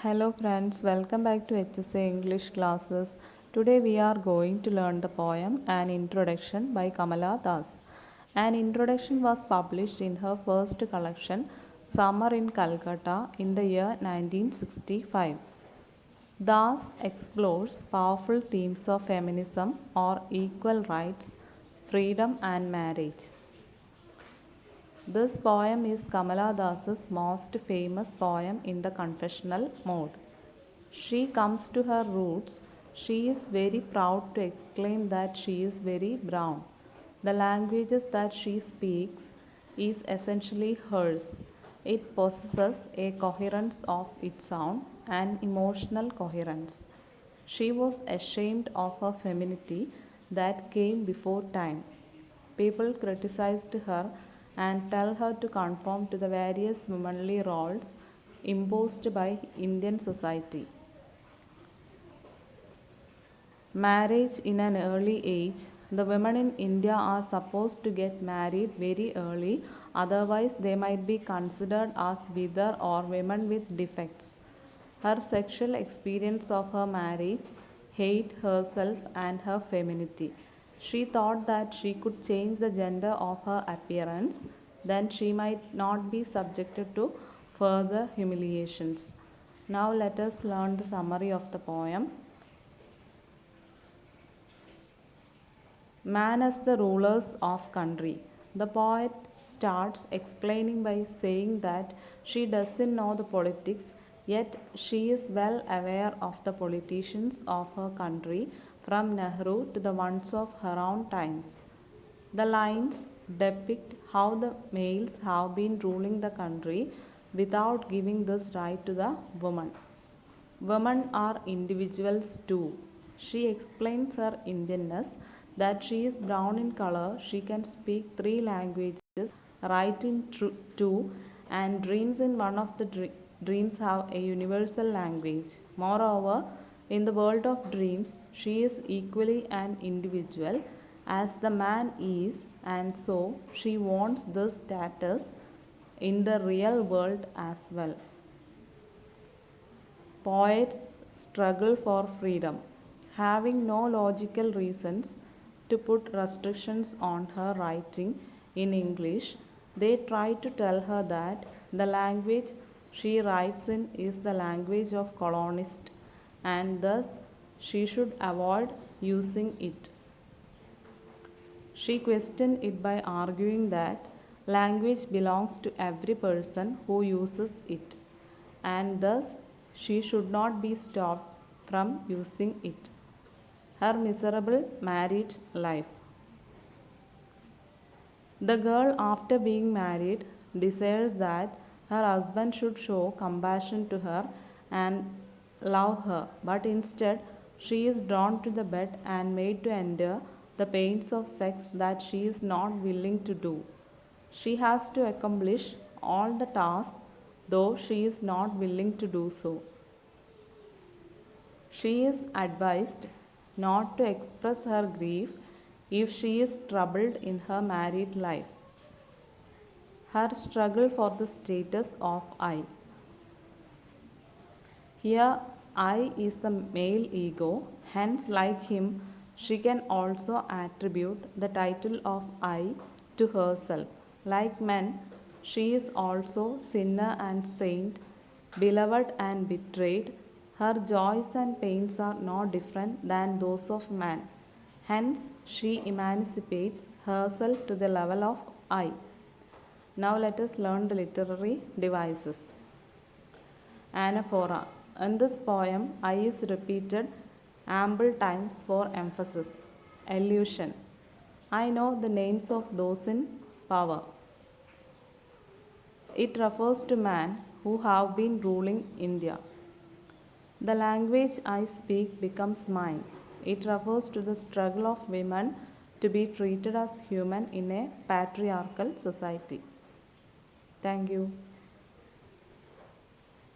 Hello friends, welcome back to HSA English classes. Today we are going to learn the poem An Introduction by Kamala Das. An Introduction was published in her first collection Summer in Calcutta in the year 1965. Das explores powerful themes of feminism or equal rights, freedom and marriage. This poem is Kamala Das's most famous poem in the confessional mode. She comes to her roots. She is very proud to exclaim that she is very brown. The languages that she speaks is essentially hers. It possesses a coherence of its own, an emotional coherence. She was ashamed of her femininity that came before time. People criticized her and tell her to conform to the various womanly roles imposed by Indian society. Marriage in an early age. The women in India are supposed to get married very early, otherwise, they might be considered as wither or women with defects. Her sexual experience of her marriage, hate herself and her femininity. She thought that she could change the gender of her appearance, then she might not be subjected to further humiliations. Now let us learn the summary of the poem. Man as the rulers of country. The poet starts explaining by saying that she doesn't know the politics, yet she is well aware of the politicians of her country from Nehru to the ones of her own times. The lines depict how the males have been ruling the country without giving this right to the woman. Women are individuals too. She explains her Indianness that she is brown in color, she can speak three languages, write in two, and dreams in one of the dreams have a universal language. Moreover, in the world of dreams, she is equally an individual as the man is, and so she wants this status in the real world as well. Poets struggle for freedom. Having no logical reasons to put restrictions on her writing in English, they try to tell her that the language she writes in is the language of colonists and thus she should avoid using it. She questioned it by arguing that language belongs to every person who uses it, and thus she should not be stopped from using it. Her miserable married life. The girl, after being married, desires that her husband should show compassion to her and love her, but instead, she is drawn to the bed and made to endure the pains of sex that she is not willing to do. She has to accomplish all the tasks, though she is not willing to do so. She is advised not to express her grief if she is troubled in her married life. Her struggle for the status of I. Here, I is the male ego, hence, like him, she can also attribute the title of I to herself. Like men, she is also sinner and saint, beloved and betrayed. Her joys and pains are no different than those of man. Hence, she emancipates herself to the level of I. Now, let us learn the literary devices. Anaphora. In this poem, I is repeated ample times for emphasis. Allusion. I know the names of those in power. It refers to men who have been ruling India. The language I speak becomes mine. It refers to the struggle of women to be treated as human in a patriarchal society. Thank you.